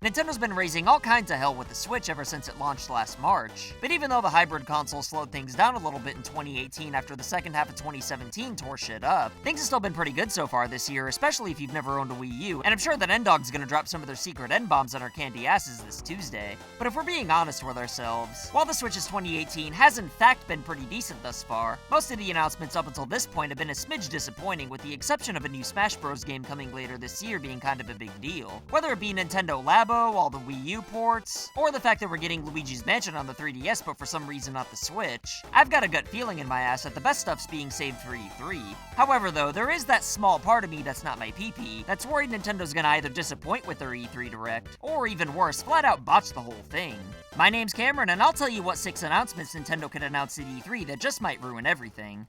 Nintendo's been raising all kinds of hell with the Switch ever since it launched last March, but even though the hybrid console slowed things down a little bit in 2018 after the second half of 2017 tore shit up, things have still been pretty good so far this year, especially if you've never owned a Wii U, and I'm sure that N-Dog's gonna drop some of their secret N-bombs on our candy asses this Tuesday. But if we're being honest with ourselves, while the Switch's 2018 has in fact been pretty decent thus far, most of the announcements up until this point have been a smidge disappointing, with the exception of a new Smash Bros. Game coming later this year being kind of a big deal. Whether it be Nintendo Labo, all the Wii U ports, or the fact that we're getting Luigi's Mansion on the 3DS but for some reason not the Switch, I've got a gut feeling in my ass that the best stuff's being saved for E3. However though, there is that small part of me that's not my PP that's worried Nintendo's gonna either disappoint with their E3 Direct, or even worse, flat out botch the whole thing. My name's Cameron, and I'll tell you what 6 announcements Nintendo could announce at E3 that just might ruin everything.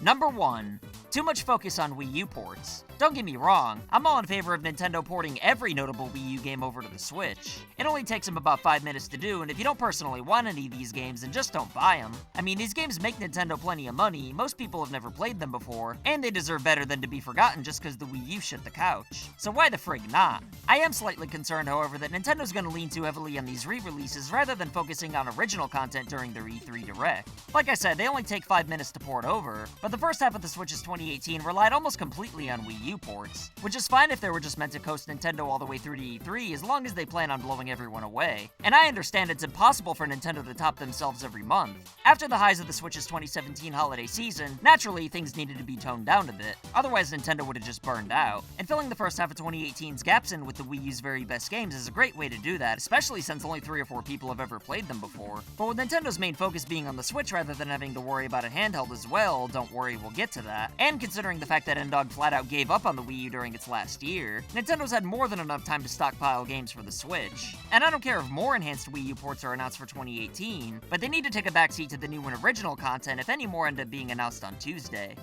Number 1. Too much focus on Wii U ports. Don't get me wrong, I'm all in favor of Nintendo porting every notable Wii U game over to the Switch. It only takes them about 5 minutes to do, and if you don't personally want any of these games, then just don't buy them. I mean, these games make Nintendo plenty of money, most people have never played them before, and they deserve better than to be forgotten just because the Wii U shit the couch. So why the frig not? I am slightly concerned, however, that Nintendo's gonna lean too heavily on these re-releases rather than focusing on original content during their E3 Direct. Like I said, they only take 5 minutes to port over, but the first half of the Switch's 2018 relied almost completely on Wii U ports, which is fine if they were just meant to coast Nintendo all the way through to E3 as long as they plan on blowing everyone away. And I understand it's impossible for Nintendo to top themselves every month. After the highs of the Switch's 2017 holiday season, naturally things needed to be toned down a bit, otherwise Nintendo would have just burned out. And filling the first half of 2018's gaps in with the Wii U's very best games is a great way to do that, especially since only 3 or 4 people have ever played them before. But with Nintendo's main focus being on the Switch rather than having to worry about a handheld as well, don't worry, we'll get to that. And considering the fact that N-Dog flat out gave up on the Wii U during its last year, Nintendo's had more than enough time to stockpile games for the Switch. And I don't care if more enhanced Wii U ports are announced for 2018, but they need to take a backseat to the new and original content if any more end up being announced on Tuesday.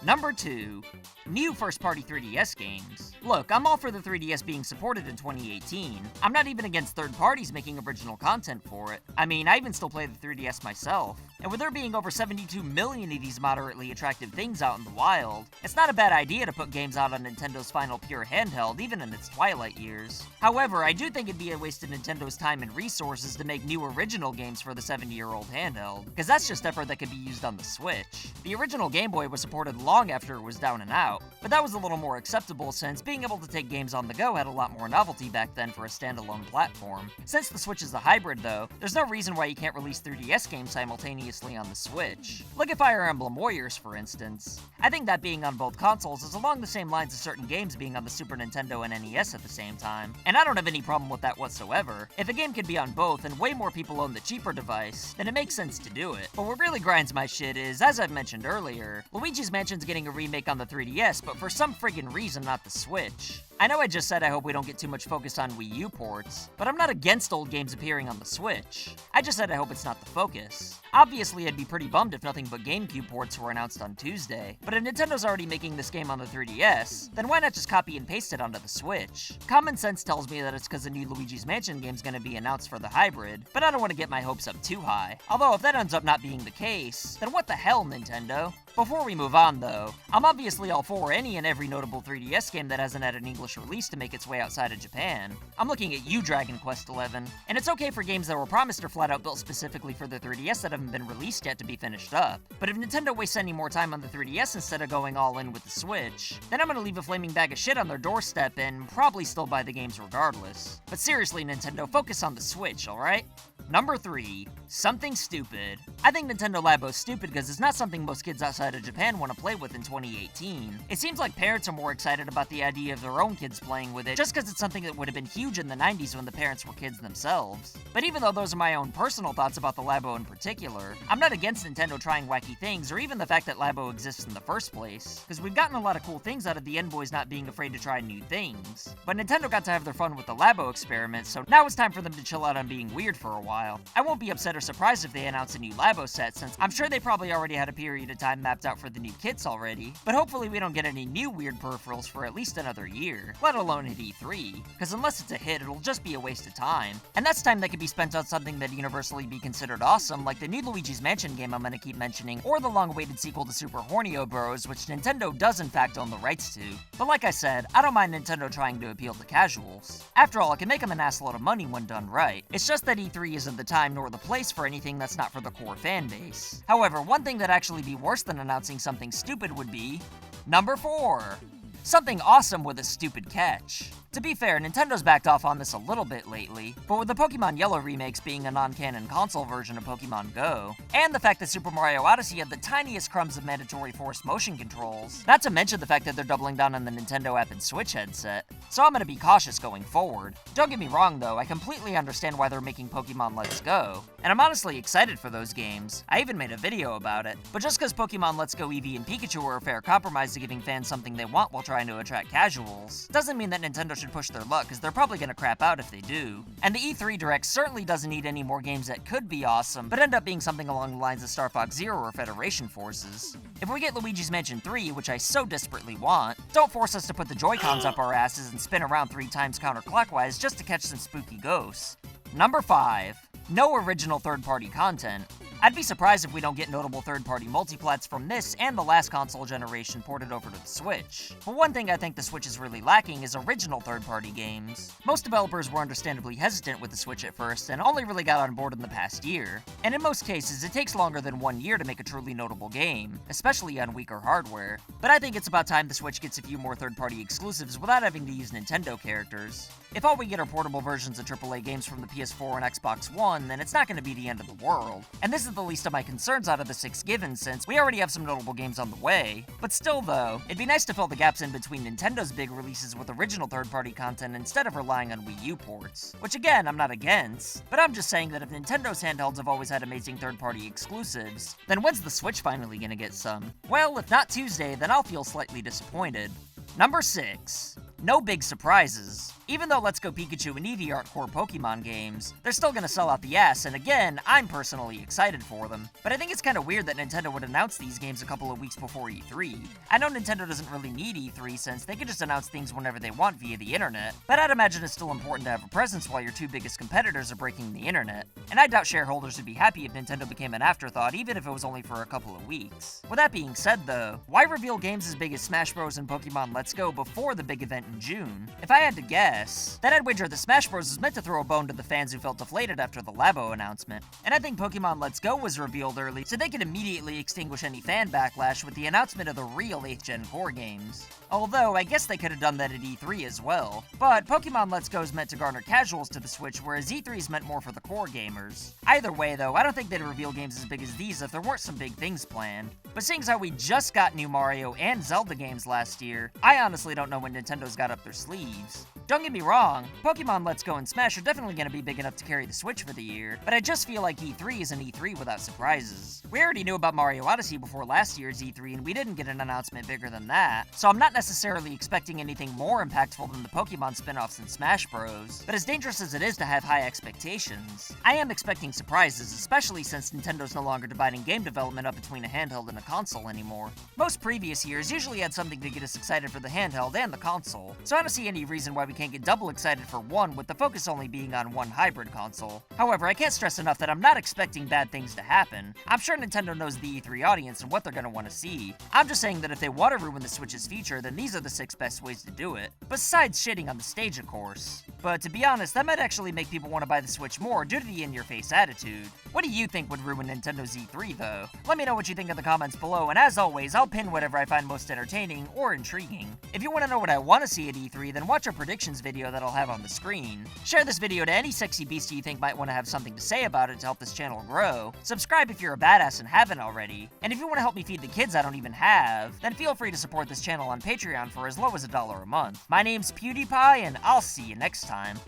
Number 2. New first-party 3DS games. Look, I'm all for the 3DS being supported in 2018. I'm not even against third parties making original content for it. I mean, I even still play the 3DS myself. And with there being over 72 million of these moderately attractive things out in the wild, it's not a bad idea to put games out on Nintendo's final pure handheld, even in its twilight years. However, I do think it'd be a waste of Nintendo's time and resources to make new original games for the 70-year-old handheld, because that's just effort that could be used on the Switch. The original Game Boy was supported long after it was down and out, but that was a little more acceptable since being able to take games on the go had a lot more novelty back then for a standalone platform. Since the Switch is a hybrid though, there's no reason why you can't release 3DS games simultaneously on the Switch. Look at Fire Emblem Warriors for instance. I think that being on both consoles is along the same lines as certain games being on the Super Nintendo and NES at the same time, and I don't have any problem with that whatsoever. If a game could be on both and way more people own the cheaper device, then it makes sense to do it. But what really grinds my shit is, as I've mentioned earlier, Luigi's Mansion's getting a remake on the 3DS, but for some friggin' reason not the Switch. I know I just said I hope we don't get too much focus on Wii U ports, but I'm not against old games appearing on the Switch. I just said I hope it's not the focus. Obviously, I'd be pretty bummed if nothing but GameCube ports were announced on Tuesday, but if Nintendo's already making this game on the 3DS, then why not just copy and paste it onto the Switch? Common sense tells me that it's because the new Luigi's Mansion game's gonna be announced for the hybrid, but I don't want to get my hopes up too high. Although if that ends up not being the case, then what the hell, Nintendo? Before we move on though, I'm obviously all for any and every notable 3DS game that hasn't had an English release to make its way outside of Japan. I'm looking at you, Dragon Quest XI, and it's okay for games that were promised or flat out built specifically for the 3DS that haven't been released yet to be finished up. But if Nintendo wastes any more time on the 3DS instead of going all in with the Switch, then I'm gonna leave a flaming bag of shit on their doorstep and probably still buy the games regardless. But seriously, Nintendo, focus on the Switch, alright? Number 3. Something stupid. I think Nintendo Labo's stupid because it's not something most kids outside of Japan want to play with in 2018. It seems like parents are more excited about the idea of their own kids playing with it just because it's something that would have been huge in the 90s when the parents were kids themselves. But even though those are my own personal thoughts about the Labo in particular, I'm not against Nintendo trying wacky things or even the fact that Labo exists in the first place, because we've gotten a lot of cool things out of the N-Boys not being afraid to try new things. But Nintendo got to have their fun with the Labo experiment, so now it's time for them to chill out on being weird for a while. I won't be upset or surprised if they announce a new Labo set, since I'm sure they probably already had a period of time mapped out for the new kits already, but hopefully we don't get any new weird peripherals for at least another year. year, let alone at E3, because unless it's a hit, it'll just be a waste of time. And that's time that could be spent on something that'd universally be considered awesome, like the new Luigi's Mansion game I'm gonna keep mentioning, or the long-awaited sequel to Super Hornio Bros, which Nintendo does in fact own the rights to. But like I said, I don't mind Nintendo trying to appeal to casuals. After all, it can make them an assload of money when done right. It's just that E3 isn't the time nor the place for anything that's not for the core fan base. However, one thing that'd actually be worse than announcing something stupid would be number 4. Something awesome with a stupid catch. To be fair, Nintendo's backed off on this a little bit lately, but with the Pokemon Yellow remakes being a non-canon console version of Pokemon Go, and the fact that Super Mario Odyssey had the tiniest crumbs of mandatory forced motion controls, not to mention the fact that they're doubling down on the Nintendo app and Switch headset, so I'm gonna be cautious going forward. Don't get me wrong though, I completely understand why they're making Pokemon Let's Go, and I'm honestly excited for those games. I even made a video about it, but just because Pokemon Let's Go Eevee and Pikachu are a fair compromise to giving fans something they want while trying to attract casuals, doesn't mean that Nintendo should push their luck, because they're probably gonna crap out if they do. And the E3 Direct certainly doesn't need any more games that could be awesome, but end up being something along the lines of Star Fox Zero or Federation Forces. If we get Luigi's Mansion 3, which I so desperately want, don't force us to put the Joy-Cons up our asses and spin around 3 times counterclockwise just to catch some spooky ghosts. Number 5. No original third-party content. I'd be surprised if we don't get notable third-party multiplats from this and the last console generation ported over to the Switch. But one thing I think the Switch is really lacking is original third-party games. Most developers were understandably hesitant with the Switch at first and only really got on board in the past year. And in most cases, it takes longer than 1 year to make a truly notable game, especially on weaker hardware. But I think it's about time the Switch gets a few more third-party exclusives without having to use Nintendo characters. If all we get are portable versions of AAA games from the PS4 and Xbox One, then it's not going to be the end of the world. And this is the least of my concerns out of the 6 given, since we already have some notable games on the way. But still though, it'd be nice to fill the gaps in between Nintendo's big releases with original third-party content instead of relying on Wii U ports. Which again, I'm not against, but I'm just saying that if Nintendo's handhelds have always had amazing third-party exclusives, then when's the Switch finally gonna get some? Well, if not Tuesday, then I'll feel slightly disappointed. Number 6. No big surprises. Even though Let's Go Pikachu and Eevee aren't core Pokemon games, they're still gonna sell out the ass, and again, I'm personally excited for them. But I think it's kinda weird that Nintendo would announce these games a couple of weeks before E3. I know Nintendo doesn't really need E3 since they can just announce things whenever they want via the internet, but I'd imagine it's still important to have a presence while your 2 biggest competitors are breaking the internet. And I doubt shareholders would be happy if Nintendo became an afterthought, even if it was only for a couple of weeks. With that being said though, why reveal games as big as Smash Bros and Pokemon Let's Go before the big event in June? If I had to guess, then I'd wager that Smash Bros was meant to throw a bone to the fans who felt deflated after the Labo announcement. And I think Pokemon Let's Go was revealed early so they could immediately extinguish any fan backlash with the announcement of the real 8th Gen core games. Although, I guess they could have done that at E3 as well. But Pokemon Let's Go is meant to garner casuals to the Switch, whereas E3 is meant more for the core gamers. Either way though, I don't think they'd reveal games as big as these if there weren't some big things planned. But seeing as how we just got new Mario and Zelda games last year, I honestly don't know when Nintendo's got up their sleeves. Don't get me wrong, Pokemon Let's Go and Smash are definitely going to be big enough to carry the Switch for the year, but I just feel like E3 is an E3 without surprises. We already knew about Mario Odyssey before last year's E3, and we didn't get an announcement bigger than that, so I'm not necessarily expecting anything more impactful than the Pokemon spin-offs in Smash Bros. But as dangerous as it is to have high expectations, I am expecting surprises, especially since Nintendo's no longer dividing game development up between a handheld and a console anymore. Most previous years usually had something to get us excited for the handheld and the console, so I don't see any reason why we can't get double excited for one, with the focus only being on one hybrid console. However, I can't stress enough that I'm not expecting bad things to happen. I'm sure Nintendo knows the E3 audience and what they're gonna want to see. I'm just saying that if they want to ruin the Switch's feature, then these are the 6 best ways to do it. Besides shitting on the stage, of course. But to be honest, that might actually make people want to buy the Switch more due to the in-your-face attitude. What do you think would ruin Nintendo's E3 though? Let me know what you think in the comments below, and as always, I'll pin whatever I find most entertaining or intriguing. If you want to know what I want to see at E3, then watch our predictions video that I'll have on the screen. Share this video to any sexy beastie you think might want to have something to say about it to help this channel grow. Subscribe if you're a badass and haven't already. And if you want to help me feed the kids I don't even have, then feel free to support this channel on Patreon for as low as $1 a month. My name's PewDiePie, and I'll see you next time.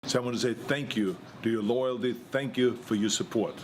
So I want to say thank you to your loyalty, thank you for your support.